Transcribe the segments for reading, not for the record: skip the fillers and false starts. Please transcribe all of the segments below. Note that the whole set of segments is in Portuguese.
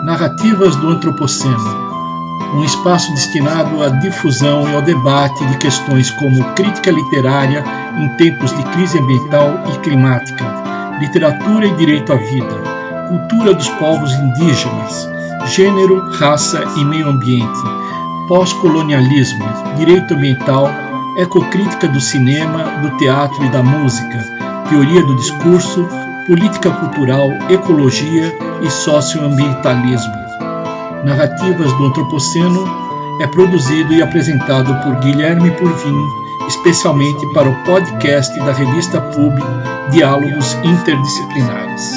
Narrativas do Antropoceno, um espaço destinado à difusão e ao debate de questões como crítica literária em tempos de crise ambiental e climática, literatura e direito à vida, cultura dos povos indígenas, gênero, raça e meio ambiente, pós-colonialismo, direito ambiental, ecocrítica do cinema, do teatro e da música, teoria do discurso, política cultural, ecologia e socioambientalismo. Narrativas do Antropoceno é produzido e apresentado por Guilherme Purvin, especialmente para o podcast da revista PUB Diálogos Interdisciplinares.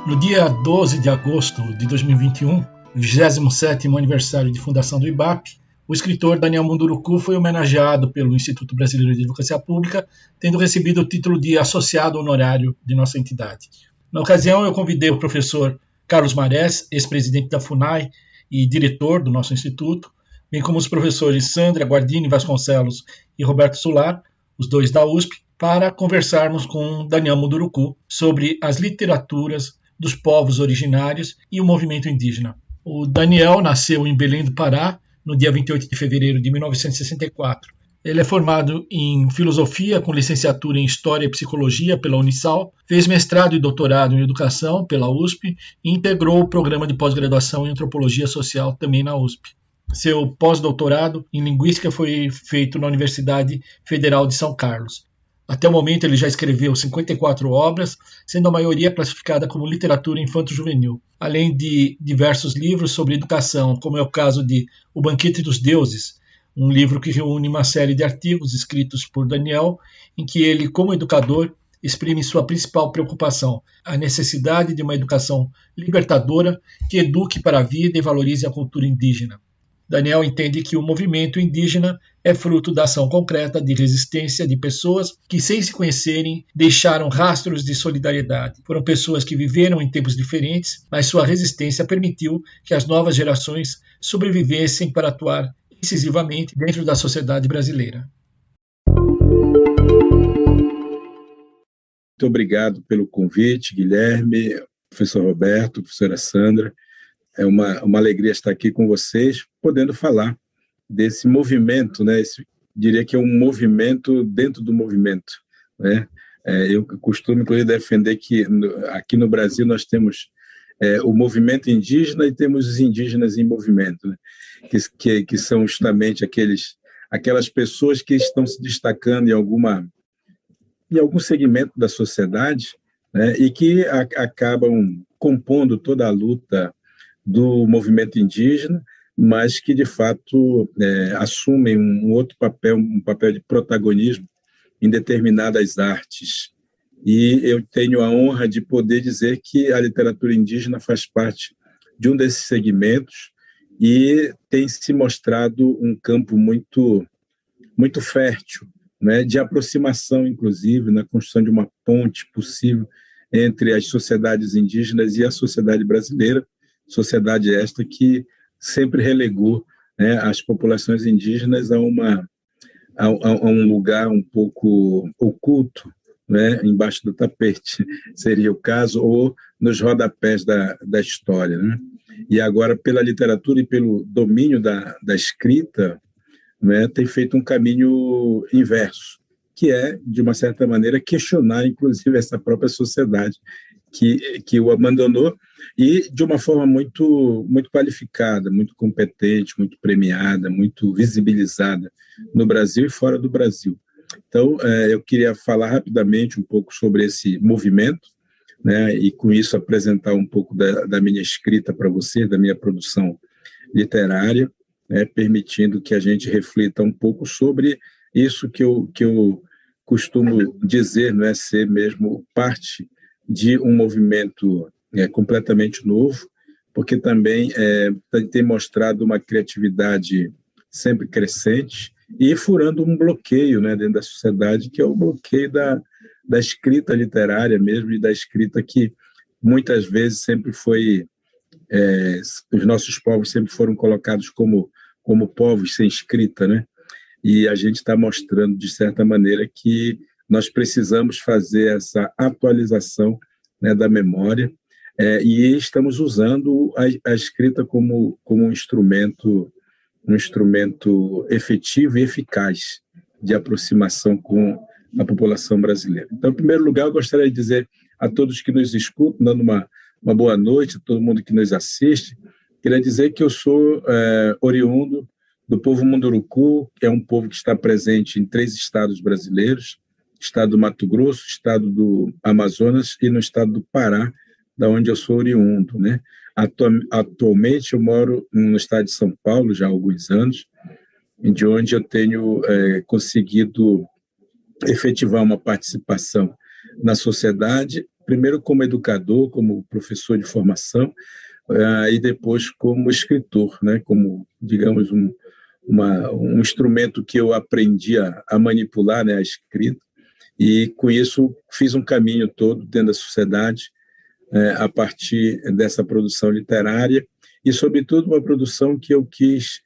No dia 12 de agosto de 2021, 27º aniversário de fundação do IBAP, o escritor Daniel Munduruku foi homenageado pelo Instituto Brasileiro de Advocacia Pública, tendo recebido o título de associado honorário de nossa entidade. Na ocasião, eu convidei o professor Carlos Marés, ex-presidente da FUNAI e diretor do nosso instituto, bem como os professores Sandra Guardini Vasconcelos e Roberto Sular, os dois da USP, para conversarmos com Daniel Munduruku sobre as literaturas dos povos originários e o movimento indígena. O Daniel nasceu em Belém do Pará, no dia 28 de fevereiro de 1964. Ele é formado em Filosofia, com licenciatura em História e Psicologia pela Unisal, fez mestrado e doutorado em Educação pela USP e integrou o programa de pós-graduação em Antropologia Social também na USP. Seu pós-doutorado em Linguística foi feito na Universidade Federal de São Carlos. Até o momento ele já escreveu 54 obras, sendo a maioria classificada como literatura infanto-juvenil, além de diversos livros sobre educação, como é o caso de O Banquete dos Deuses, um livro que reúne uma série de artigos escritos por Daniel, em que ele, como educador, exprime sua principal preocupação, a necessidade de uma educação libertadora que eduque para a vida e valorize a cultura indígena. Daniel entende que o movimento indígena é fruto da ação concreta de resistência de pessoas que, sem se conhecerem, deixaram rastros de solidariedade. Foram pessoas que viveram em tempos diferentes, mas sua resistência permitiu que as novas gerações sobrevivessem para atuar incisivamente dentro da sociedade brasileira. Muito obrigado pelo convite, Guilherme, professor Roberto, professora Sandra. É uma alegria estar aqui com vocês, podendo falar desse movimento, né? Diria que é um movimento dentro do movimento, né? Eu costumo, inclusive, defender que aqui no Brasil nós temos o movimento indígena e temos os indígenas em movimento, né? Que são justamente aquelas pessoas que estão se destacando em algum segmento da sociedade, né? E que acabam compondo toda a luta do movimento indígena, mas que, de fato, assumem um outro papel, um papel de protagonismo em determinadas artes. E eu tenho a honra de poder dizer que a literatura indígena faz parte de um desses segmentos e tem se mostrado um campo muito, muito fértil, né, de aproximação, inclusive, na construção de uma ponte possível entre as sociedades indígenas e a sociedade brasileira, sociedade esta que sempre relegou, né, as populações indígenas a um lugar um pouco oculto, né, embaixo do tapete, seria o caso, ou nos rodapés da história, né? E agora, pela literatura e pelo domínio da escrita, né, tem feito um caminho inverso, que é, de uma certa maneira, questionar, inclusive, essa própria sociedade que o abandonou, e de uma forma muito, muito qualificada, muito competente, muito premiada, muito visibilizada no Brasil e fora do Brasil. Então, eu queria falar rapidamente um pouco sobre esse movimento, né, e com isso apresentar um pouco da minha escrita para você, da minha produção literária, né, permitindo que a gente reflita um pouco sobre isso que eu costumo dizer, não é, ser mesmo parte de um movimento completamente novo, porque também tem mostrado uma criatividade sempre crescente e furando um bloqueio, né, dentro da sociedade, que é o bloqueio da escrita literária mesmo, e da escrita que muitas vezes sempre foi... os nossos povos sempre foram colocados como povos sem escrita, né? E a gente está mostrando, de certa maneira, que nós precisamos fazer essa atualização, né, da memória, e estamos usando a escrita como um instrumento efetivo e eficaz de aproximação com a população brasileira. Então, em primeiro lugar, eu gostaria de dizer a todos que nos escutam, dando uma boa noite a todo mundo que nos assiste, queria dizer que eu sou oriundo do povo Munduruku, que é um povo que está presente em 3 estados brasileiros, estado do Mato Grosso, estado do Amazonas e no estado do Pará, da onde eu sou oriundo, né? Atualmente eu moro no estado de São Paulo já há alguns anos, de onde eu tenho conseguido efetivar uma participação na sociedade, primeiro como educador, como professor de formação, e depois como escritor, né? Como, digamos, um instrumento que eu aprendi a manipular, né? A escrita, e com isso fiz um caminho todo dentro da sociedade, a partir dessa produção literária e, sobretudo, uma produção que eu quis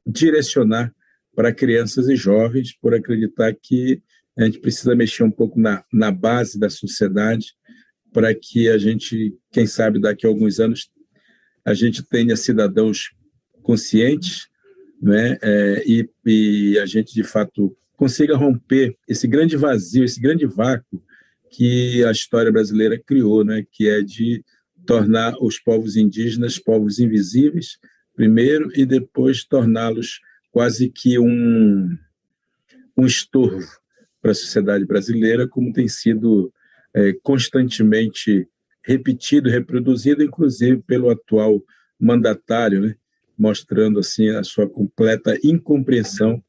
direcionar para crianças e jovens, por acreditar que a gente precisa mexer um pouco na base da sociedade para que a gente, quem sabe, daqui a alguns anos, a gente tenha cidadãos conscientes, né? E a gente, de fato, consiga romper esse grande vazio, esse grande vácuo que a história brasileira criou, né? Que é de tornar os povos indígenas povos invisíveis, primeiro, e depois torná-los quase que um estorvo para a sociedade brasileira, como tem sido constantemente repetido, reproduzido, inclusive pelo atual mandatário, né? Mostrando assim a sua completa incompreensão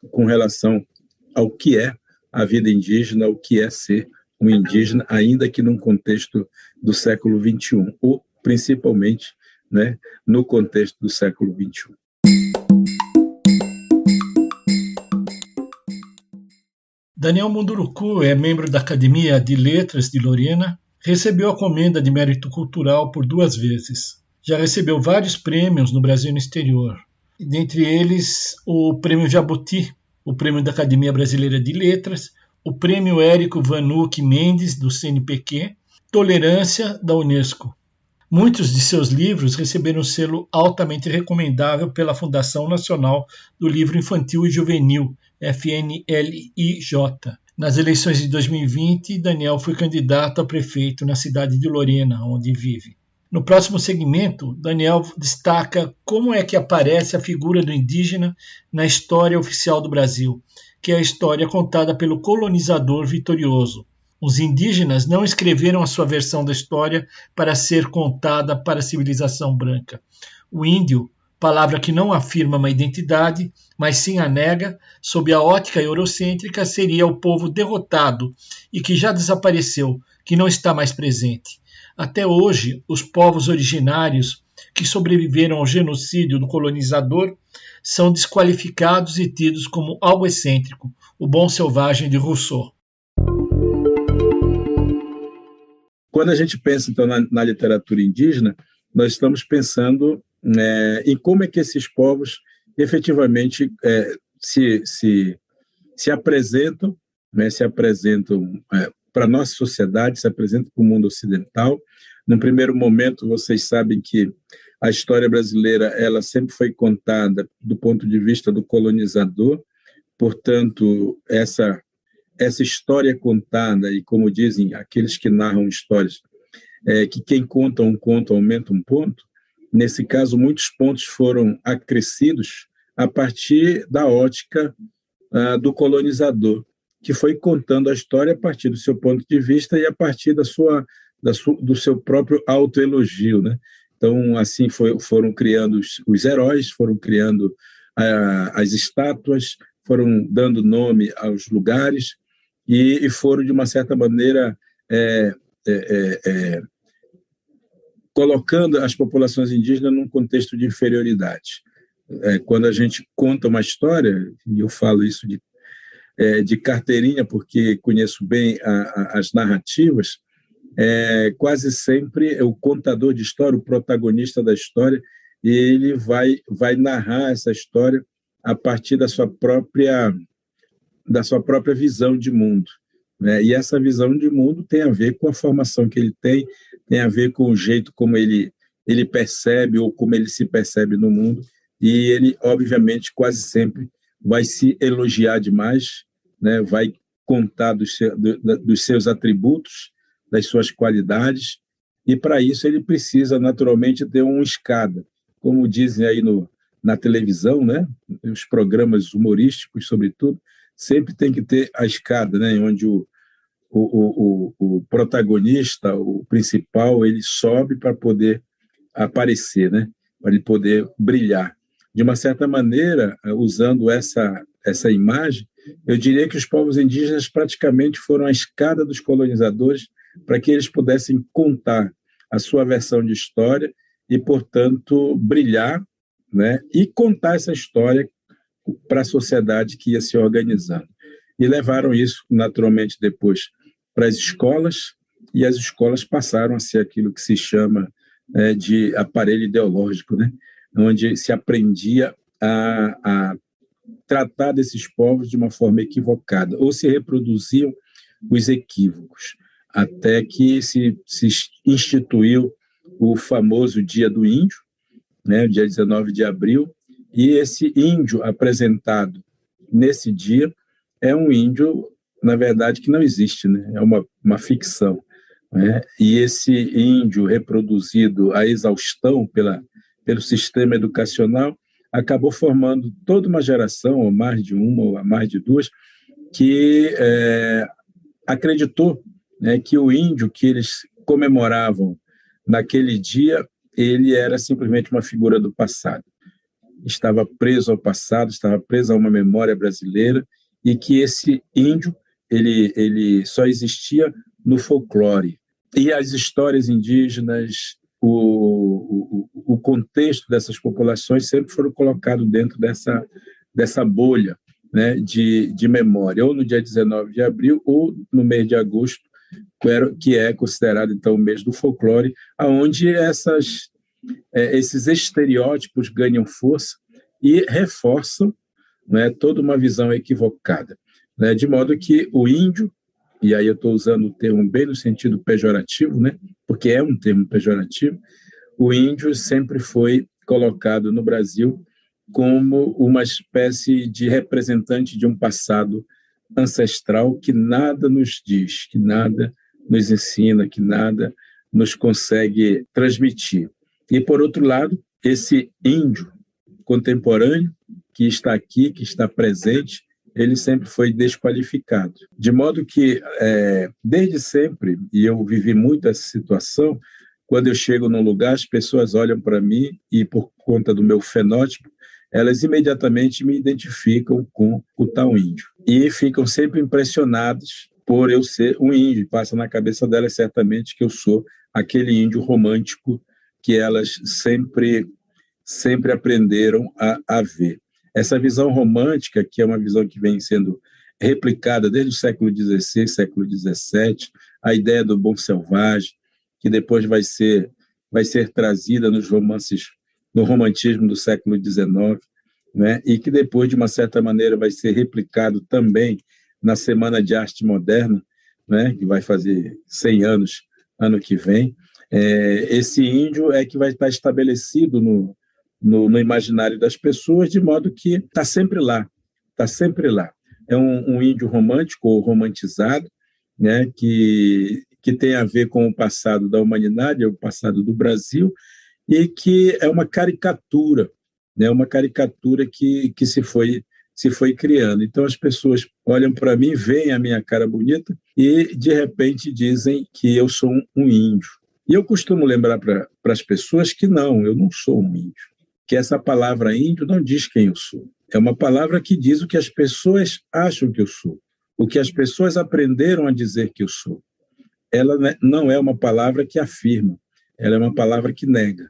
com relação ao que é a vida indígena, o que é ser um indígena, ainda que num contexto do século XXI, ou principalmente, né, no contexto do século XXI. Daniel Munduruku é membro da Academia de Letras de Lorena, recebeu a Comenda de Mérito Cultural por 2 vezes. Já recebeu vários prêmios no Brasil e no exterior, dentre eles o Prêmio Jabuti, o Prêmio da Academia Brasileira de Letras, o Prêmio Érico Vanucci Mendes, do CNPq, Tolerância, da Unesco. Muitos de seus livros receberam o selo altamente recomendável pela Fundação Nacional do Livro Infantil e Juvenil, FNLIJ. Nas eleições de 2020, Daniel foi candidato a prefeito na cidade de Lorena, onde vive. No próximo segmento, Daniel destaca como é que aparece a figura do indígena na história oficial do Brasil, que é a história contada pelo colonizador vitorioso. Os indígenas não escreveram a sua versão da história para ser contada para a civilização branca. O índio, palavra que não afirma uma identidade, mas sim a nega, sob a ótica eurocêntrica, seria o povo derrotado e que já desapareceu, que não está mais presente. Até hoje, os povos originários que sobreviveram ao genocídio do colonizador são desqualificados e tidos como algo excêntrico, o bom selvagem de Rousseau. Quando a gente pensa, então, na literatura indígena, nós estamos pensando em como é que esses povos efetivamente se apresentam, né, para a nossa sociedade, se apresentam para o mundo ocidental. No primeiro momento, vocês sabem que a história brasileira ela sempre foi contada do ponto de vista do colonizador, portanto, essa história contada, e como dizem aqueles que narram histórias, que quem conta um conto aumenta um ponto, nesse caso, muitos pontos foram acrescidos a partir da ótica do colonizador, que foi contando a história a partir do seu ponto de vista e a partir do seu próprio autoelogio, né? Então, assim foram criando os heróis, foram criando as estátuas, foram dando nome aos lugares e foram, de uma certa maneira, colocando as populações indígenas num contexto de inferioridade. Quando a gente conta uma história, e eu falo isso de carteirinha, porque conheço bem as narrativas, quase sempre o contador de história, o protagonista da história, ele vai narrar essa história a partir da sua própria da sua própria visão de mundo, né? E essa visão de mundo tem a ver com a formação que ele tem a ver com o jeito como ele percebe ou como ele se percebe no mundo, e ele, obviamente, quase sempre vai se elogiar demais, né? Vai contar dos seus atributos, das suas qualidades, e para isso ele precisa, naturalmente, ter uma escada, como dizem aí na televisão, né? Os programas humorísticos, sobretudo, sempre tem que ter a escada, né? Onde o protagonista, o principal, ele sobe para poder aparecer, né? Para ele poder brilhar. De uma certa maneira, usando essa imagem, eu diria que os povos indígenas praticamente foram a escada dos colonizadores para que eles pudessem contar a sua versão de história e, portanto, brilhar, né? E contar essa história para a sociedade que ia se organizando. E levaram isso, naturalmente, depois para as escolas, e as escolas passaram a ser aquilo que se chama de aparelho ideológico, né? Onde se aprendia a tratar desses povos de uma forma equivocada, ou se reproduziam os equívocos, até que se instituiu o famoso Dia do Índio, né, dia 19 de abril, e esse índio apresentado nesse dia é um índio, na verdade, que não existe, né? É uma ficção, né? E esse índio reproduzido à exaustão pelo sistema educacional acabou formando toda uma geração, ou mais de uma, ou mais de duas, que acreditou, né, que o índio que eles comemoravam naquele dia, ele era simplesmente uma figura do passado. Estava preso ao passado, estava preso a uma memória brasileira, e que esse índio ele só existia no folclore. E as histórias indígenas, o contexto dessas populações sempre foram colocados dentro dessa bolha, né, de memória, ou no dia 19 de abril, ou no mês de agosto, que é considerado, então, o mês do folclore, onde esses estereótipos ganham força e reforçam, né, toda uma visão equivocada, né, de modo que o índio, e aí eu estou usando o termo bem no sentido pejorativo, né, porque é um termo pejorativo, o índio sempre foi colocado no Brasil como uma espécie de representante de um passado ancestral que nada nos diz, que nada nos ensina, que nada nos consegue transmitir. E, por outro lado, esse índio contemporâneo que está aqui, que está presente, ele sempre foi desqualificado. De modo que, desde sempre, e eu vivi muito essa situação, quando eu chego num lugar, as pessoas olham para mim e, por conta do meu fenótipo, elas imediatamente me identificam com o tal índio. E ficam sempre impressionadas por eu ser um índio. Passa na cabeça delas certamente que eu sou aquele índio romântico que elas sempre aprenderam a ver. Essa visão romântica, que é uma visão que vem sendo replicada desde o século XVI, século XVII, a ideia do bom selvagem, que depois vai ser trazida nos romances, no romantismo do século XIX, né? E que depois, de uma certa maneira, vai ser replicado também na Semana de Arte Moderna, né? Que vai fazer 100 anos ano que vem. Esse índio é que vai estar estabelecido no imaginário das pessoas, de modo que está sempre lá, está sempre lá. É um índio romântico ou romantizado, né? Que tem a ver com o passado da humanidade, o passado do Brasil, e que é uma caricatura, né? Uma caricatura que se foi criando. Então as pessoas olham para mim, veem a minha cara bonita e de repente dizem que eu sou um índio. E eu costumo lembrar para as pessoas que não, eu não sou um índio, que essa palavra índio não diz quem eu sou. É uma palavra que diz o que as pessoas acham que eu sou, o que as pessoas aprenderam a dizer que eu sou. Ela não é uma palavra que afirma, ela é uma palavra que nega.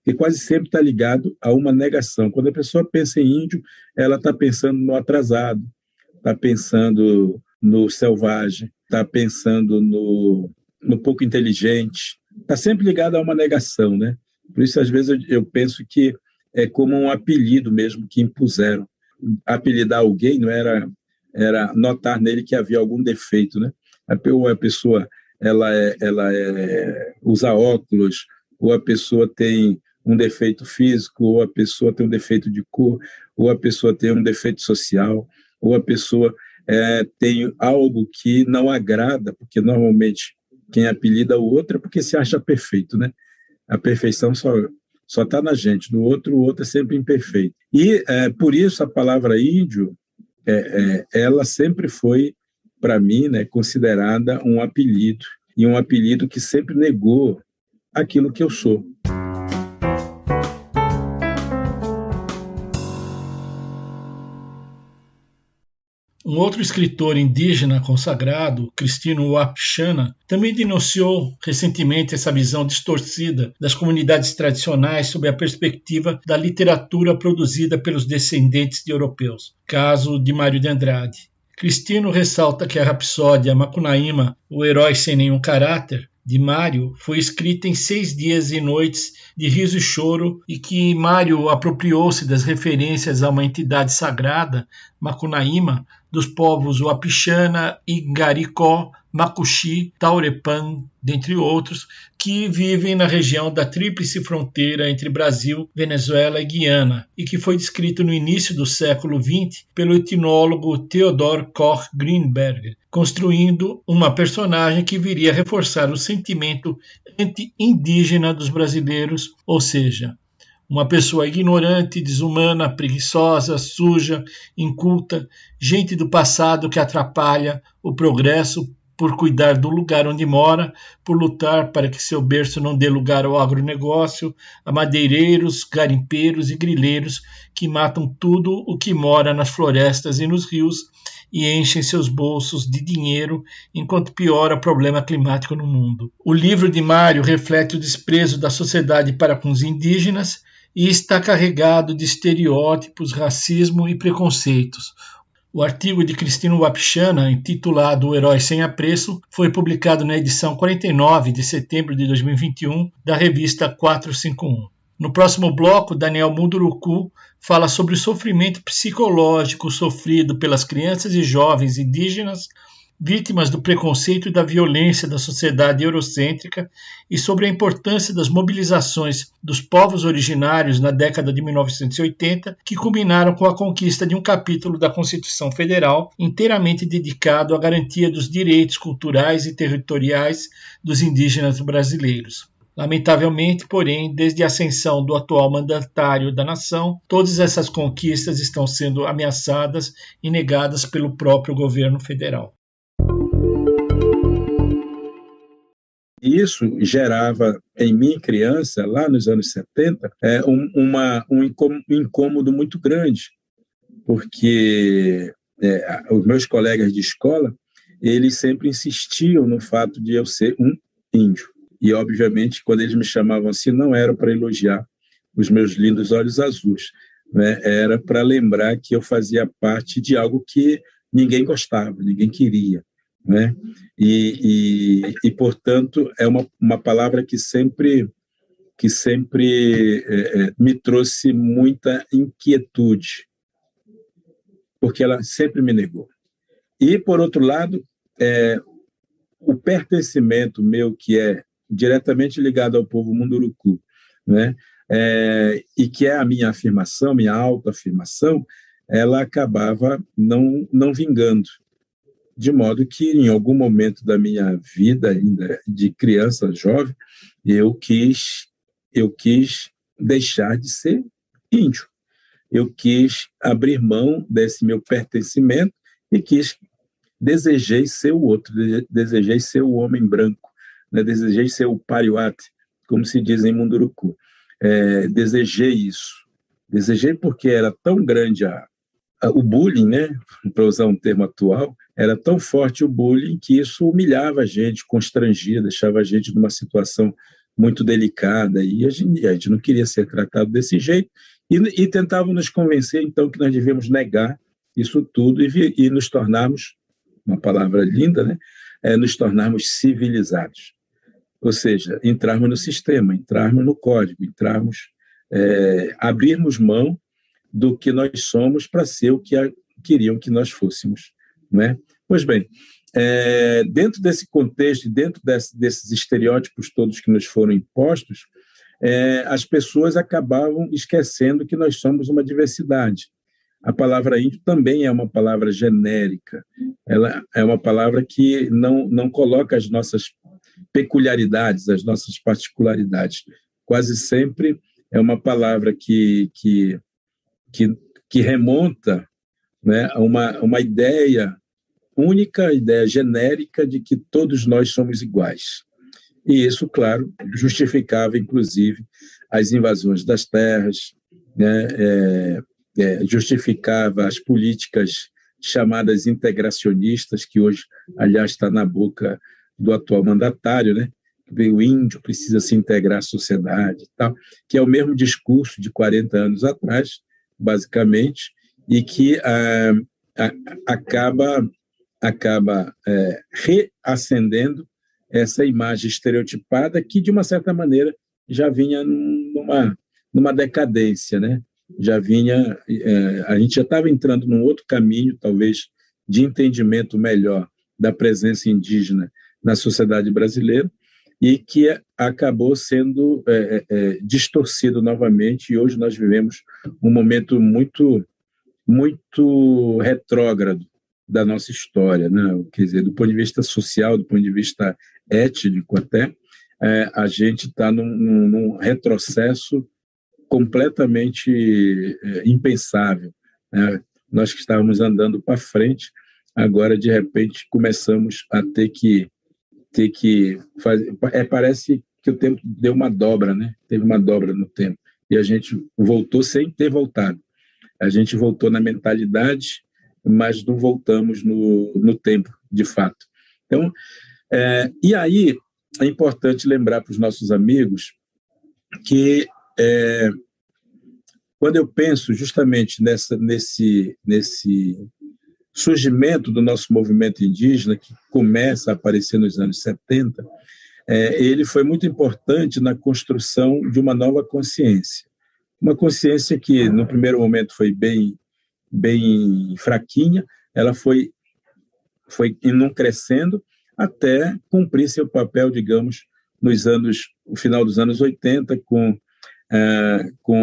E quase sempre está ligado a uma negação. Quando a pessoa pensa em índio, ela está pensando no atrasado, está pensando no selvagem, está pensando no pouco inteligente, está sempre ligado a uma negação, né? Por isso, às vezes, eu penso que é como um apelido mesmo que impuseram. Apelidar alguém não era era notar nele que havia algum defeito, né? Ou a pessoa usa óculos, ou a pessoa tem um defeito físico, ou a pessoa tem um defeito de cor, ou a pessoa tem um defeito social, ou a pessoa tem algo que não agrada, porque normalmente quem apelida o outro é porque se acha perfeito, né? A perfeição só está na gente, no outro, o outro é sempre imperfeito. E por isso a palavra índio, ela sempre foi, para mim, né, considerada um apelido, e um apelido que sempre negou aquilo que eu sou. Um outro escritor indígena consagrado, Cristino Wapchana, também denunciou recentemente essa visão distorcida das comunidades tradicionais sob a perspectiva da literatura produzida pelos descendentes de europeus, caso de Mário de Andrade. Cristino ressalta que a rapsódia Macunaíma, o herói sem nenhum caráter, de Mário, foi escrita em 6 dias e noites de riso e choro, e que Mário apropriou-se das referências a uma entidade sagrada, Macunaíma, dos povos Wapixana, Ingaricó, Macuxi, Taurepan, dentre outros, que vivem na região da tríplice fronteira entre Brasil, Venezuela e Guiana, e que foi descrito no início do século XX pelo etnólogo Theodor Koch Greenberg, construindo uma personagem que viria a reforçar o sentimento anti-indígena dos brasileiros, ou seja, uma pessoa ignorante, desumana, preguiçosa, suja, inculta, gente do passado que atrapalha o progresso por cuidar do lugar onde mora, por lutar para que seu berço não dê lugar ao agronegócio, a madeireiros, garimpeiros e grileiros que matam tudo o que mora nas florestas e nos rios e enchem seus bolsos de dinheiro enquanto piora o problema climático no mundo. O livro de Mário reflete o desprezo da sociedade para com os indígenas e está carregado de estereótipos, racismo e preconceitos. O artigo de Cristino Wapchana, intitulado O Herói Sem Apreço, foi publicado na edição 49 de setembro de 2021 da revista 451. No próximo bloco, Daniel Munduruku fala sobre o sofrimento psicológico sofrido pelas crianças e jovens indígenas vítimas do preconceito e da violência da sociedade eurocêntrica e sobre a importância das mobilizações dos povos originários na década de 1980, que culminaram com a conquista de um capítulo da Constituição Federal inteiramente dedicado à garantia dos direitos culturais e territoriais dos indígenas brasileiros. Lamentavelmente, porém, desde a ascensão do atual mandatário da nação, todas essas conquistas estão sendo ameaçadas e negadas pelo próprio governo federal. Isso gerava em mim, criança, lá nos anos 70, um incômodo muito grande, porque os meus colegas de escola, eles sempre insistiam no fato de eu ser um índio. E, obviamente, quando eles me chamavam assim, não era para elogiar os meus lindos olhos azuis, né? Era para lembrar que eu fazia parte de algo que ninguém gostava, ninguém queria, né? E portanto, é uma palavra que sempre me trouxe muita inquietude, porque ela sempre me negou. E, por outro lado, o pertencimento meu, que é diretamente ligado ao povo Munduruku, né? E que é a minha afirmação, minha autoafirmação, ela acabava não vingando. De modo que, em algum momento da minha vida, ainda de criança, jovem, eu quis deixar de ser índio. Eu quis abrir mão desse meu pertencimento e desejei ser o outro, desejei ser o homem branco, né? Desejei ser o pariuate, como se diz em Munduruku. Desejei isso. Desejei porque era tão grande o bullying, né? Para usar um termo atual, era tão forte o bullying que isso humilhava a gente, constrangia, deixava a gente numa situação muito delicada, e a gente não queria ser tratado desse jeito, e tentavam nos convencer, então, que nós devíamos negar isso tudo e nos tornarmos, uma palavra linda, né? Nos tornarmos civilizados. Ou seja, entrarmos no sistema, entrarmos no código, abrirmos mão do que nós somos para ser o que queriam que nós fôssemos. né? Pois bem, dentro desse contexto, dentro desses estereótipos todos que nos foram impostos, as pessoas acabavam esquecendo que nós somos uma diversidade. A palavra índio também é uma palavra genérica. Ela é uma palavra que não coloca as nossas peculiaridades, as nossas particularidades. Quase sempre é uma palavra que remonta, né, a uma ideia única, ideia genérica de que todos nós somos iguais. E isso, claro, justificava, inclusive, as invasões das terras, né, justificava as políticas chamadas integracionistas, que hoje, aliás, está na boca do atual mandatário, né? O índio precisa se integrar à sociedade, tal, que é o mesmo discurso de 40 anos atrás, basicamente, e que acaba reacendendo essa imagem estereotipada que, de uma certa maneira, já vinha numa decadência, né? Já vinha, a gente já estava entrando num outro caminho, talvez, de entendimento melhor da presença indígena na sociedade brasileira, e que acabou sendo distorcido novamente, e hoje nós vivemos um momento muito, muito retrógrado da nossa história, né? Quer dizer, do ponto de vista social, do ponto de vista étnico até, a gente está num retrocesso completamente impensável, né? Nós que estávamos andando para frente, agora, de repente, começamos a ter que fazer... parece que o tempo deu uma dobra, né? Teve uma dobra no tempo, e a gente voltou sem ter voltado. A gente voltou na mentalidade, mas não voltamos no tempo, de fato. Então, e aí é importante lembrar para os nossos amigos que quando eu penso justamente nesse surgimento do nosso movimento indígena, que começa a aparecer nos anos 70, ele foi muito importante na construção de uma nova consciência. Uma consciência que, no primeiro momento, foi bem fraquinha, ela foi não crescendo até cumprir seu papel, digamos, no final dos anos 80, com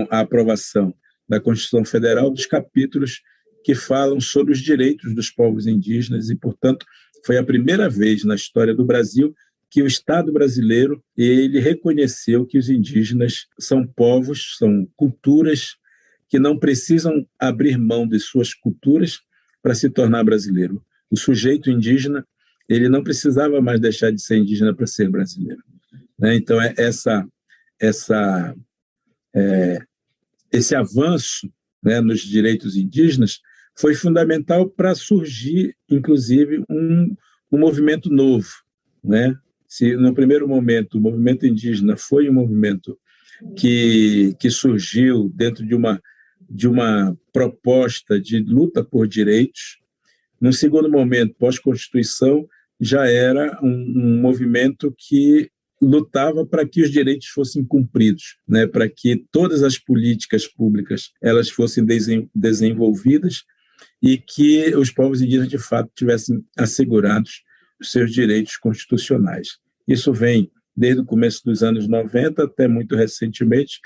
a aprovação da Constituição Federal, dos capítulos que falam sobre os direitos dos povos indígenas, e, portanto, foi a primeira vez na história do Brasil que o Estado brasileiro ele reconheceu que os indígenas são povos, são culturas que não precisam abrir mão de suas culturas para se tornar brasileiro. O sujeito indígena ele não precisava mais deixar de ser indígena para ser brasileiro, né? Então, esse avanço, né, nos direitos indígenas foi fundamental para surgir, inclusive, um movimento novo, né? Se no primeiro momento o movimento indígena foi um movimento que surgiu dentro de uma proposta de luta por direitos, no segundo momento, pós-Constituição, já era um movimento que lutava para que os direitos fossem cumpridos, né? Para que todas as políticas públicas elas fossem desenvolvidas e que os povos indígenas, de fato, tivessem assegurados os seus direitos constitucionais. Isso vem desde o começo dos anos 90 até muito recentemente,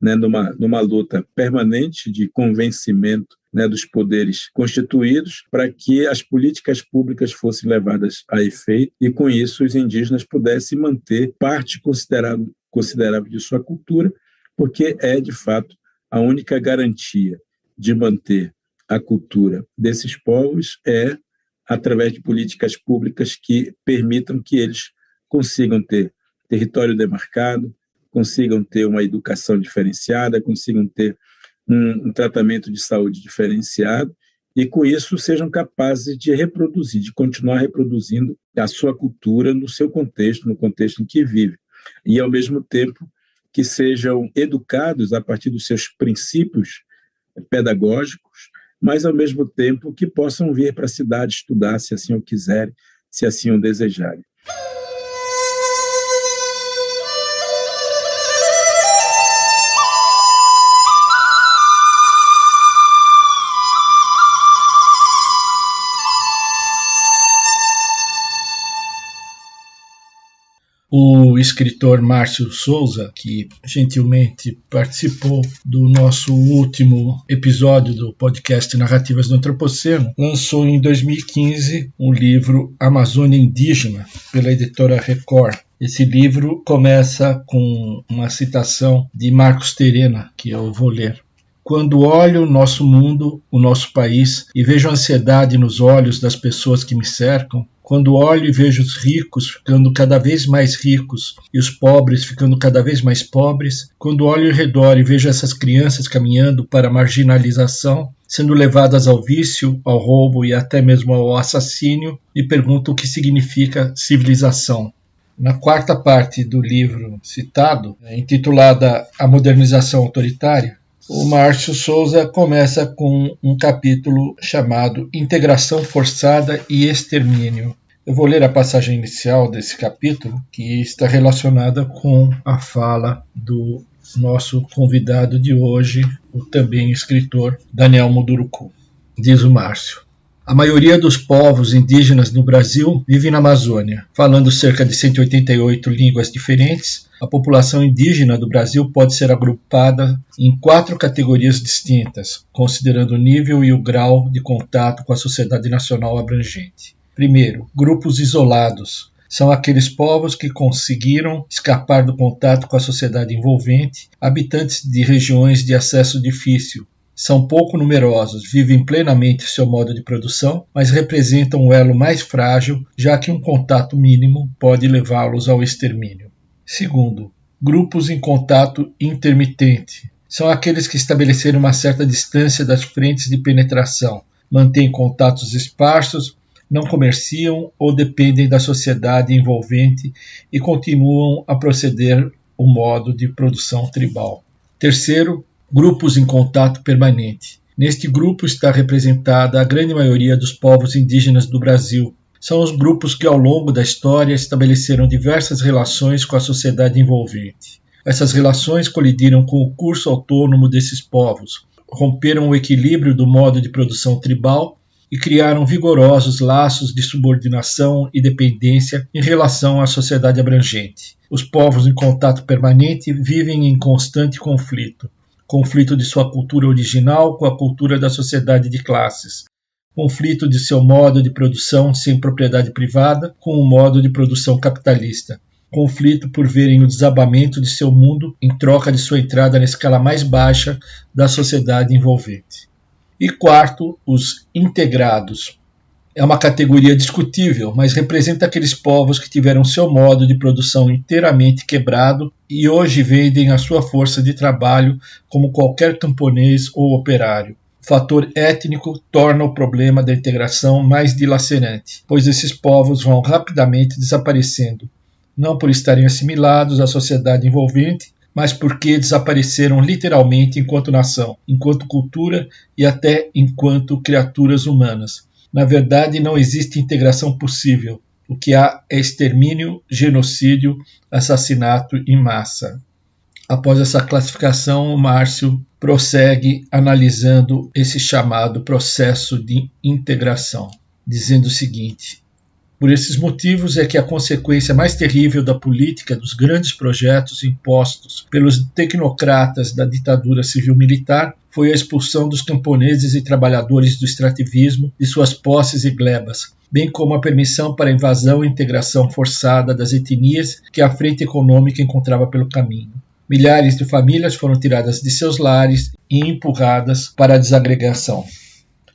né, numa luta permanente de convencimento, né, dos poderes constituídos para que as políticas públicas fossem levadas a efeito e, com isso, os indígenas pudessem manter parte considerável de sua cultura, porque é, de fato, a única garantia de manter a cultura desses povos através de políticas públicas que permitam que eles consigam ter território demarcado, consigam ter uma educação diferenciada, consigam ter um tratamento de saúde diferenciado e, com isso, sejam capazes de reproduzir, de continuar reproduzindo a sua cultura no seu contexto, no contexto em que vive. E, ao mesmo tempo, que sejam educados a partir dos seus princípios pedagógicos, mas, ao mesmo tempo, que possam vir para a cidade estudar, se assim o quiserem, se assim o desejarem. O escritor Márcio Souza, que gentilmente participou do nosso último episódio do podcast Narrativas do Antropoceno, lançou em 2015 o livro Amazônia Indígena, pela editora Record. Esse livro começa com uma citação de Marcos Terena, que eu vou ler. Quando olho o nosso mundo, o nosso país, e vejo a ansiedade nos olhos das pessoas que me cercam, quando olho e vejo os ricos ficando cada vez mais ricos e os pobres ficando cada vez mais pobres, quando olho ao redor e vejo essas crianças caminhando para a marginalização, sendo levadas ao vício, ao roubo e até mesmo ao assassínio, me pergunto o que significa civilização. Na quarta parte do livro citado, intitulada A Modernização Autoritária, o Márcio Souza começa com um capítulo chamado Integração Forçada e Extermínio. Eu vou ler a passagem inicial desse capítulo, que está relacionada com a fala do nosso convidado de hoje, o também escritor Daniel Munduruku. Diz o Márcio. A maioria dos povos indígenas no Brasil vive na Amazônia. Falando cerca de 188 línguas diferentes, a população indígena do Brasil pode ser agrupada em 4 categorias distintas, considerando o nível e o grau de contato com a sociedade nacional abrangente. Primeiro, grupos isolados. São aqueles povos que conseguiram escapar do contato com a sociedade envolvente, habitantes de regiões de acesso difícil. São pouco numerosos, vivem plenamente seu modo de produção, mas representam o elo mais frágil, já que um contato mínimo pode levá-los ao extermínio. Segundo, grupos em contato intermitente. São aqueles que estabeleceram uma certa distância das frentes de penetração, mantêm contatos esparsos, não comerciam ou dependem da sociedade envolvente e continuam a proceder o modo de produção tribal. Terceiro, grupos em contato permanente. Neste grupo está representada a grande maioria dos povos indígenas do Brasil. São os grupos que ao longo da história estabeleceram diversas relações com a sociedade envolvente. Essas relações colidiram com o curso autônomo desses povos, romperam o equilíbrio do modo de produção tribal e criaram vigorosos laços de subordinação e dependência em relação à sociedade abrangente. Os povos em contato permanente vivem em constante conflito de sua cultura original com a cultura da sociedade de classes, conflito de seu modo de produção sem propriedade privada com o modo de produção capitalista, conflito por verem o desabamento de seu mundo em troca de sua entrada na escala mais baixa da sociedade envolvente. E quarto, os integrados. É uma categoria discutível, mas representa aqueles povos que tiveram seu modo de produção inteiramente quebrado e hoje vendem a sua força de trabalho como qualquer camponês ou operário. O fator étnico torna o problema da integração mais dilacerante, pois esses povos vão rapidamente desaparecendo, não por estarem assimilados à sociedade envolvente, mas porque desapareceram literalmente enquanto nação, enquanto cultura e até enquanto criaturas humanas. Na verdade, não existe integração possível. O que há é extermínio, genocídio, assassinato em massa. Após essa classificação, o Márcio prossegue analisando esse chamado processo de integração, dizendo o seguinte: por esses motivos é que a consequência mais terrível da política dos grandes projetos impostos pelos tecnocratas da ditadura civil-militar foi a expulsão dos camponeses e trabalhadores do extrativismo de suas posses e glebas, bem como a permissão para a invasão e integração forçada das etnias que a frente econômica encontrava pelo caminho. Milhares de famílias foram tiradas de seus lares e empurradas para a desagregação.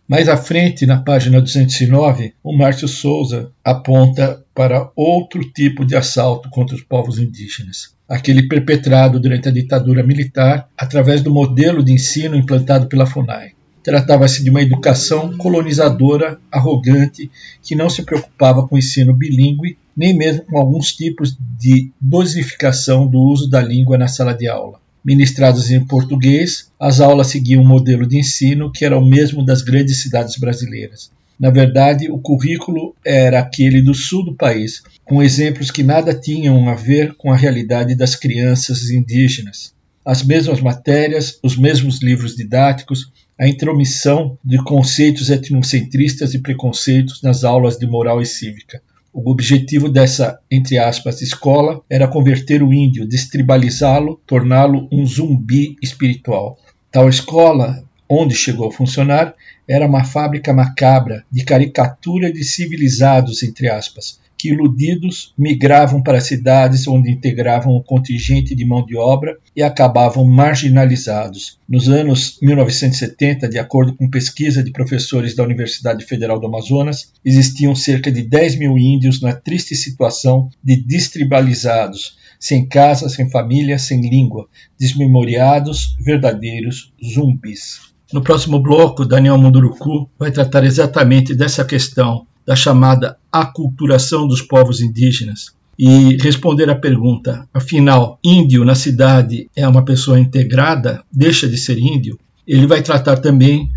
Mais à frente, na página 209, o Márcio Souza aponta para outro tipo de assalto contra os povos indígenas, aquele perpetrado durante a ditadura militar através do modelo de ensino implantado pela FUNAI. Tratava-se de uma educação colonizadora, arrogante, que não se preocupava com o ensino bilíngue, nem mesmo com alguns tipos de dosificação do uso da língua na sala de aula. Ministradas em português, as aulas seguiam um modelo de ensino que era o mesmo das grandes cidades brasileiras. Na verdade, o currículo era aquele do sul do país, com exemplos que nada tinham a ver com a realidade das crianças indígenas. As mesmas matérias, os mesmos livros didáticos, a intromissão de conceitos etnocentristas e preconceitos nas aulas de moral e cívica. O objetivo dessa, entre aspas, escola era converter o índio, destribalizá-lo, torná-lo um zumbi espiritual. Tal escola, onde chegou a funcionar, era uma fábrica macabra de caricatura de civilizados, entre aspas, que iludidos migravam para cidades onde integravam o contingente de mão de obra e acabavam marginalizados. Nos anos 1970, de acordo com pesquisa de professores da Universidade Federal do Amazonas, existiam cerca de 10 mil índios na triste situação de destribalizados, sem casa, sem família, sem língua, desmemoriados, verdadeiros zumbis. No próximo bloco, Daniel Munduruku vai tratar exatamente dessa questão da chamada aculturação dos povos indígenas e responder à pergunta, afinal, índio na cidade é uma pessoa integrada, deixa de ser índio? Ele vai tratar também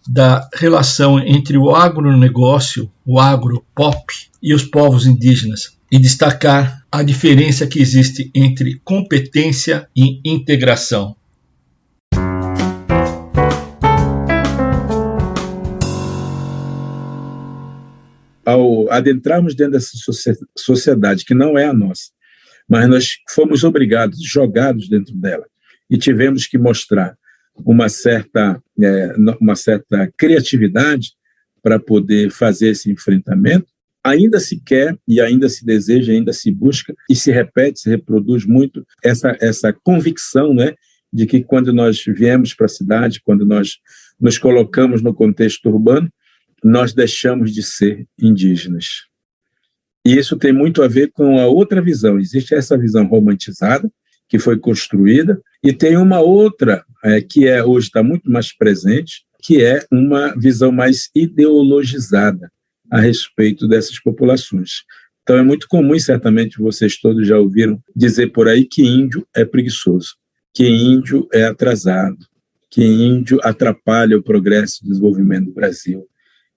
da relação entre o agronegócio, o agropop, e os povos indígenas, e destacar a diferença que existe entre competência e integração. Ao adentrarmos dentro dessa sociedade, que não é a nossa, mas nós fomos obrigados, jogados dentro dela, e tivemos que mostrar uma certa criatividade para poder fazer esse enfrentamento, ainda se quer e ainda se deseja, ainda se busca, e se repete, se reproduz muito essa convicção, né, de que quando nós viemos para a cidade, quando nós nos colocamos no contexto urbano, nós deixamos de ser indígenas. E isso tem muito a ver com a outra visão. Existe essa visão romantizada, que foi construída, e tem uma outra, que hoje está muito mais presente, que é uma visão mais ideologizada a respeito dessas populações. Então é muito comum, e certamente vocês todos já ouviram dizer por aí, que índio é preguiçoso, que índio é atrasado, que índio atrapalha o progresso e o desenvolvimento do Brasil,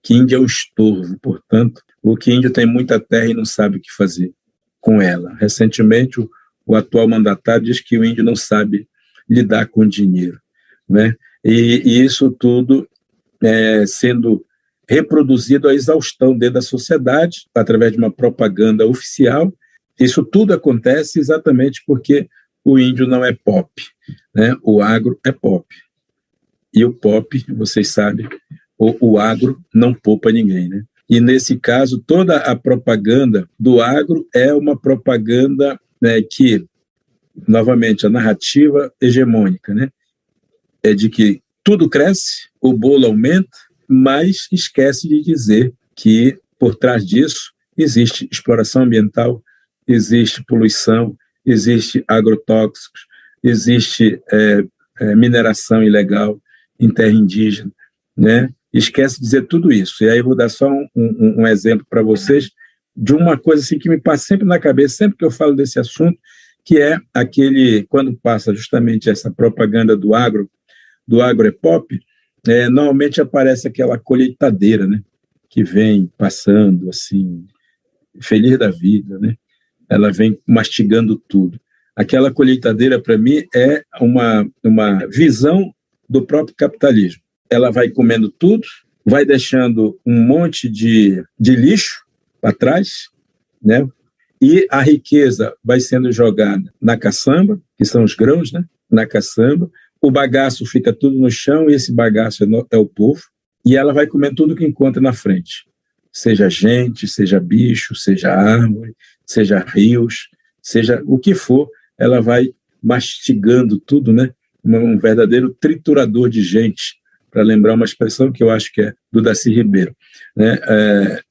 que índio é um estorvo, portanto, o que índio tem muita terra e não sabe o que fazer com ela. Recentemente, o atual mandatário diz que o índio não sabe lidar com dinheiro, né? E isso tudo sendo reproduzido à exaustão dentro da sociedade, através de uma propaganda oficial. Isso tudo acontece exatamente porque o índio não é pop, né? O agro é pop. E o pop, vocês sabem, o agro não poupa ninguém, né? E, nesse caso, toda a propaganda do agro é uma propaganda, né, que, novamente, a narrativa hegemônica, né, é de que tudo cresce, o bolo aumenta, mas esquece de dizer que, por trás disso, existe exploração ambiental, existe poluição, existe agrotóxicos, existe mineração ilegal em terra indígena, né? Esquece de dizer tudo isso. E aí eu vou dar só um exemplo para vocês de uma coisa assim que me passa sempre na cabeça, sempre que eu falo desse assunto, que é quando passa justamente essa propaganda do agro é pop, normalmente aparece aquela colheitadeira, né, que vem passando assim, feliz da vida, né? Ela vem mastigando tudo. Aquela colheitadeira, para mim, é uma visão do próprio capitalismo. Ela vai comendo tudo, vai deixando um monte de lixo para trás, né? E a riqueza vai sendo jogada na caçamba, que são os grãos, né? Na caçamba, o bagaço fica tudo no chão, e esse bagaço é o povo, e ela vai comendo tudo que encontra na frente, seja gente, seja bicho, seja árvore, seja rios, seja o que for, ela vai mastigando tudo, né? Um verdadeiro triturador de gente, para lembrar uma expressão que eu acho que é do Darcy Ribeiro, né?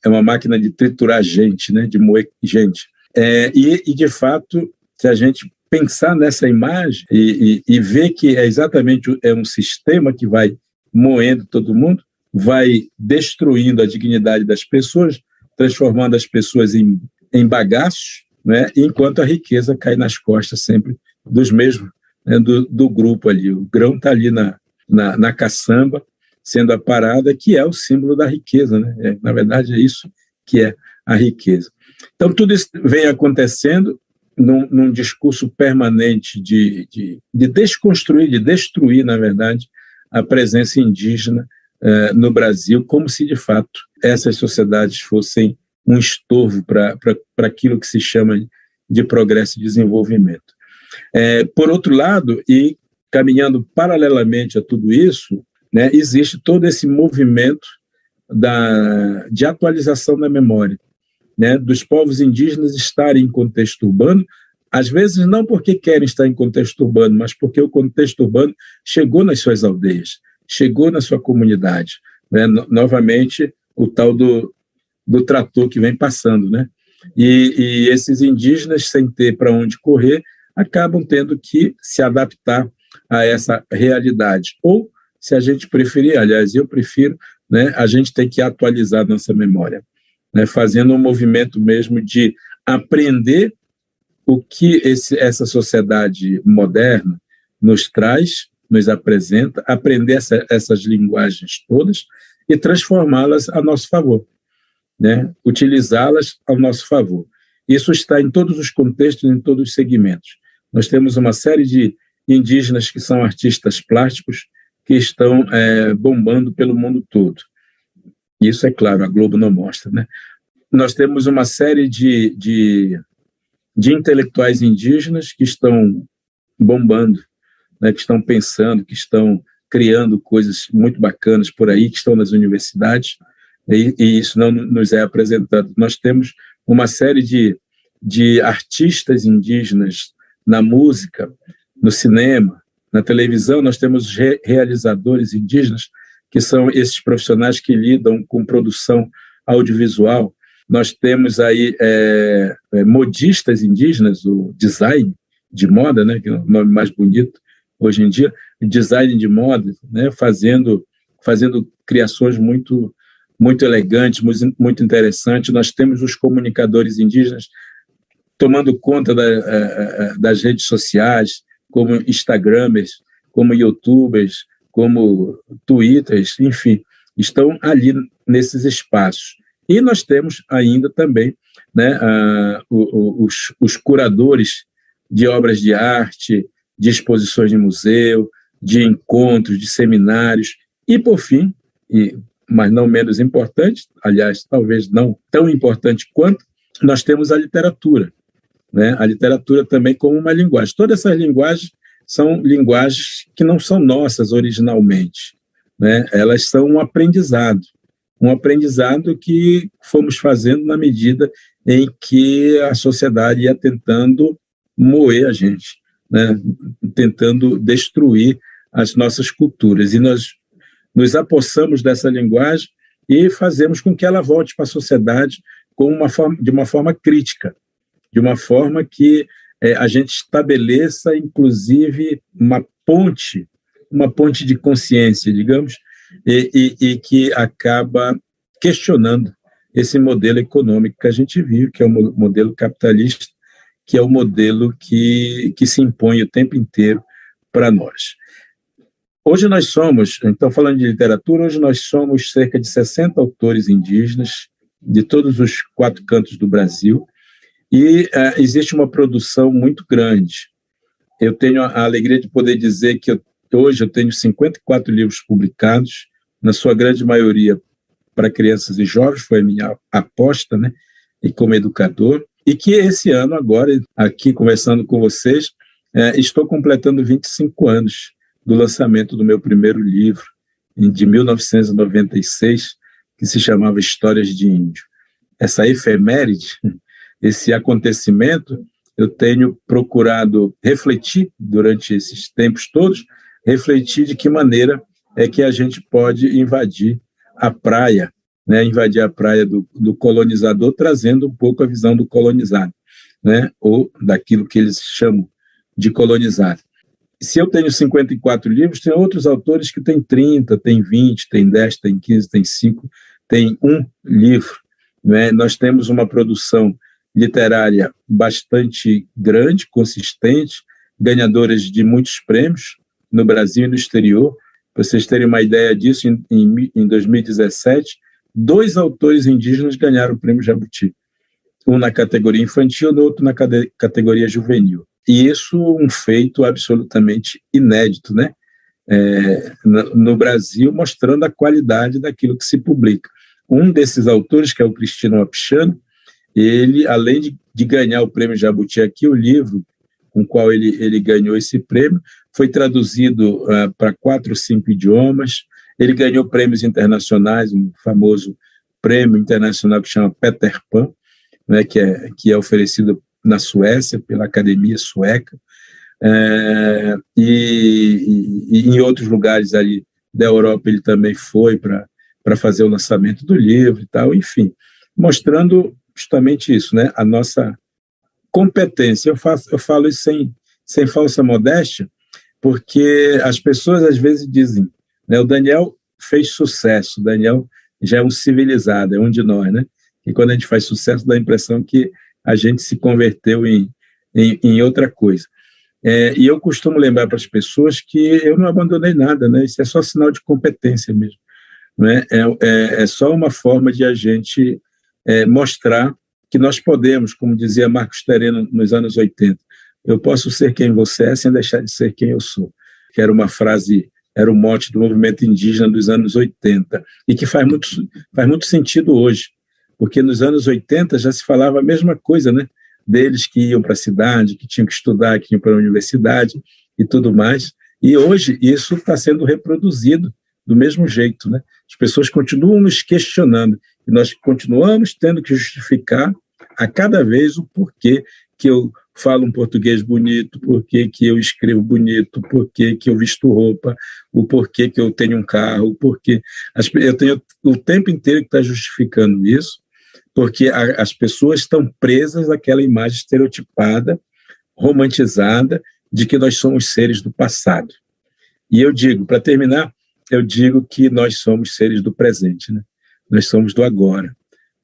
É uma máquina de triturar gente, né? De moer gente. E, de fato, se a gente pensar nessa imagem e ver que é exatamente um sistema que vai moendo todo mundo, vai destruindo a dignidade das pessoas, transformando as pessoas em bagaços, né? Enquanto a riqueza cai nas costas sempre dos mesmos, né? do grupo ali. O grão está ali na caçamba, sendo a parada, que é o símbolo da riqueza, né? Na verdade, é isso que é a riqueza. Então, tudo isso vem acontecendo num discurso permanente de desconstruir, de destruir, na verdade, a presença indígena no Brasil, como se, de fato, essas sociedades fossem um estorvo para aquilo que se chama de progresso e desenvolvimento. Por outro lado, e caminhando paralelamente a tudo isso, né, existe todo esse movimento de atualização da memória, né, dos povos indígenas estarem em contexto urbano, às vezes não porque querem estar em contexto urbano, mas porque o contexto urbano chegou nas suas aldeias, chegou na sua comunidade, né, novamente o tal do trator que vem passando, né? E esses indígenas, sem ter para onde correr, acabam tendo que se adaptar a essa realidade. Ou, se a gente preferir, aliás, eu prefiro, né, a gente tem que atualizar nossa memória, né, fazendo um movimento mesmo de aprender o que essa sociedade moderna nos traz, nos apresenta, aprender essas linguagens todas e transformá-las a nosso favor, né? Utilizá-las ao nosso favor. Isso está em todos os contextos, em todos os segmentos. Nós temos uma série de indígenas que são artistas plásticos que estão bombando pelo mundo todo. Isso, é claro, a Globo não mostra, né? Nós temos uma série de intelectuais indígenas que estão bombando, né? Que estão pensando, que estão criando coisas muito bacanas por aí, que estão nas universidades, e isso não nos é apresentado. Nós temos uma série de artistas indígenas na música, no cinema, na televisão. Nós temos realizadores indígenas, que são esses profissionais que lidam com produção audiovisual. Nós temos aí modistas indígenas, o design de moda, né, que é o nome mais bonito hoje em dia, design de moda, né, fazendo criações muito elegantes, muito interessantes. Nós temos os comunicadores indígenas tomando conta das redes sociais, como Instagramers, como YouTubers, como Twitters, enfim, estão ali nesses espaços. E nós temos ainda também, né, os curadores de obras de arte, de exposições de museu, de encontros, de seminários, e, por fim, mas não menos importante, aliás, talvez não tão importante quanto, nós temos a literatura, né? A literatura também como uma linguagem. Todas essas linguagens são linguagens que não são nossas originalmente, né? Elas são um aprendizado que fomos fazendo na medida em que a sociedade ia tentando moer a gente, né? Tentando destruir as nossas culturas. E nós nos apossamos dessa linguagem e fazemos com que ela volte para a sociedade de uma forma crítica, de uma forma que a gente estabeleça, inclusive, uma ponte de consciência, digamos, e que acaba questionando esse modelo econômico que a gente vive, que é o modelo capitalista, que é o modelo que se impõe o tempo inteiro para nós. Hoje nós somos, então falando de literatura, hoje nós somos cerca de 60 autores indígenas de todos os 4 cantos do Brasil, e existe uma produção muito grande. Eu tenho a alegria de poder dizer que hoje eu tenho 54 livros publicados, na sua grande maioria para crianças e jovens, foi a minha aposta, né, e como educador, e que esse ano agora, aqui conversando com vocês, estou completando 25 anos do lançamento do meu primeiro livro, de 1996, que se chamava Histórias de Índio. Essa efeméride, esse acontecimento, eu tenho procurado refletir durante esses tempos todos, refletir de que maneira é que a gente pode invadir a praia, né? Invadir a praia do colonizador, trazendo um pouco a visão do colonizado, né? Ou daquilo que eles chamam de colonizado. Se eu tenho 54 livros, tem outros autores que têm 30, têm 20, têm 10, têm 15, têm 5, têm 1 livro, né? Nós temos uma produção literária bastante grande, consistente, ganhadoras de muitos prêmios no Brasil e no exterior. Para vocês terem uma ideia disso, em 2017, 2 autores indígenas ganharam o prêmio Jabuti, um na categoria infantil e outro na categoria juvenil. E isso um feito absolutamente inédito, né? No Brasil, mostrando a qualidade daquilo que se publica. Um desses autores, que é o Cristino Wapichana, ele, além de ganhar o prêmio Jabuti aqui, o livro com o qual ele ganhou esse prêmio foi traduzido para 4 ou 5 idiomas. Ele ganhou prêmios internacionais, um famoso prêmio internacional que chama Peter Pan, né, que é oferecido na Suécia, pela Academia Sueca, e em outros lugares ali da Europa ele também foi para fazer o lançamento do livro e tal, enfim, mostrando justamente isso, né, a nossa competência. Eu falo isso sem falsa modéstia, porque as pessoas às vezes dizem, né, o Daniel fez sucesso, o Daniel já é um civilizado, é um de nós, né? E quando a gente faz sucesso, dá a impressão que a gente se converteu em outra coisa. E eu costumo lembrar para as pessoas que eu não abandonei nada, né? Isso é só sinal de competência mesmo, né? É só uma forma de a gente mostrar que nós podemos, como dizia Marcos Tereno nos anos 80, eu posso ser quem você é sem deixar de ser quem eu sou, que era uma frase, era o mote do movimento indígena dos anos 80, e que faz muito sentido hoje, porque nos anos 80 já se falava a mesma coisa, né? Deles que iam para a cidade, que tinham que estudar, que iam para a universidade e tudo mais, e hoje isso está sendo reproduzido do mesmo jeito, né? As pessoas continuam nos questionando, e nós continuamos tendo que justificar a cada vez o porquê que eu falo um português bonito, porquê que eu escrevo bonito, porquê que eu visto roupa, o porquê que eu tenho um carro, o porquê. Eu tenho o tempo inteiro que está justificando isso, porque as pessoas estão presas àquela imagem estereotipada, romantizada, de que nós somos seres do passado. E eu digo, para terminar, eu digo que nós somos seres do presente, né? Nós somos do agora.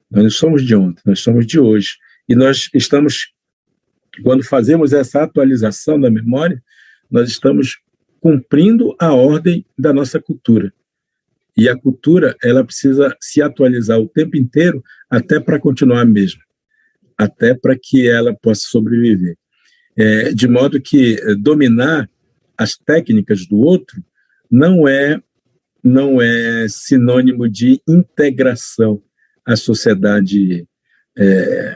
Nós não somos de ontem, nós somos de hoje. E nós estamos, quando fazemos essa atualização da memória, nós estamos cumprindo a ordem da nossa cultura. E a cultura, ela precisa se atualizar o tempo inteiro até para continuar a mesma, até para que ela possa sobreviver. De modo que dominar as técnicas do outro não é sinônimo de integração à sociedade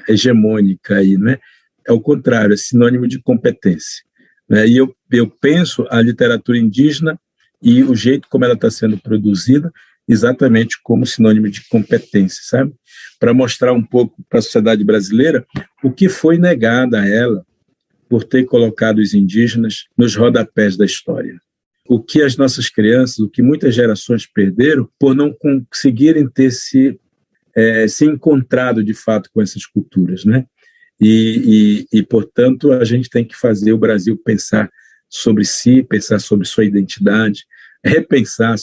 hegemônica aí, né? É o contrário, é sinônimo de competência, né? E eu penso a literatura indígena e o jeito como ela está sendo produzida exatamente como sinônimo de competência, sabe? Para mostrar um pouco para a sociedade brasileira o que foi negado a ela por ter colocado os indígenas nos rodapés da história. O que as nossas crianças, o que muitas gerações perderam por não conseguirem ter se encontrado de fato com essas culturas, né? E, portanto, a gente tem que fazer o Brasil pensar sobre si, pensar sobre sua identidade, repensar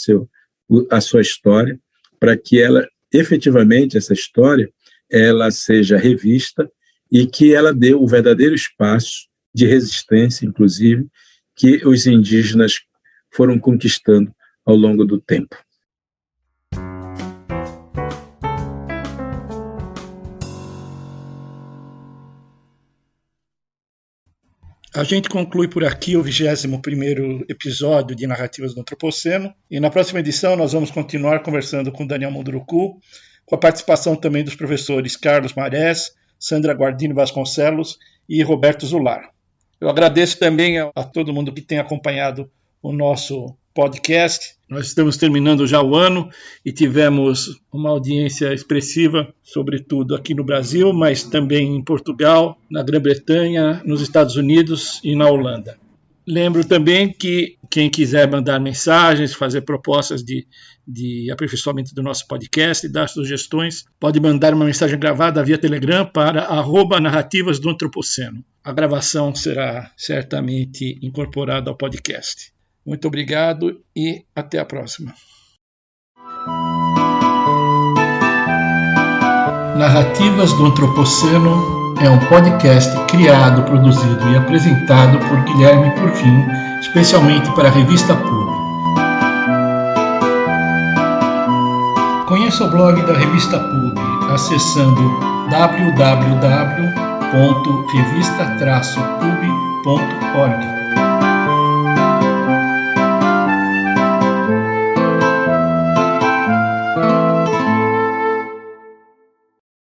a sua história, para que ela, efetivamente, essa história, ela seja revista e que ela dê o verdadeiro espaço de resistência, inclusive, que os indígenas foram conquistando ao longo do tempo. A gente conclui por aqui o 21º episódio de Narrativas do Antropoceno, e na próxima edição nós vamos continuar conversando com Daniel Munduruku, com a participação também dos professores Carlos Marés, Sandra Guardini Vasconcelos e Roberto Zular. Eu agradeço também a todo mundo que tem acompanhado o nosso podcast. Nós estamos terminando já o ano e tivemos uma audiência expressiva, sobretudo aqui no Brasil, mas também em Portugal, na Grã-Bretanha, nos Estados Unidos e na Holanda. Lembro também que quem quiser mandar mensagens, fazer propostas de aperfeiçoamento do nosso podcast e dar sugestões, pode mandar uma mensagem gravada via Telegram para @narrativas do Antropoceno. A gravação será certamente incorporada ao podcast. Muito obrigado e até a próxima. Narrativas do Antropoceno é um podcast criado, produzido e apresentado por Guilherme Porfim, especialmente para a revista PUB. Conheça o blog da revista PUB acessando www.revista-pub.org.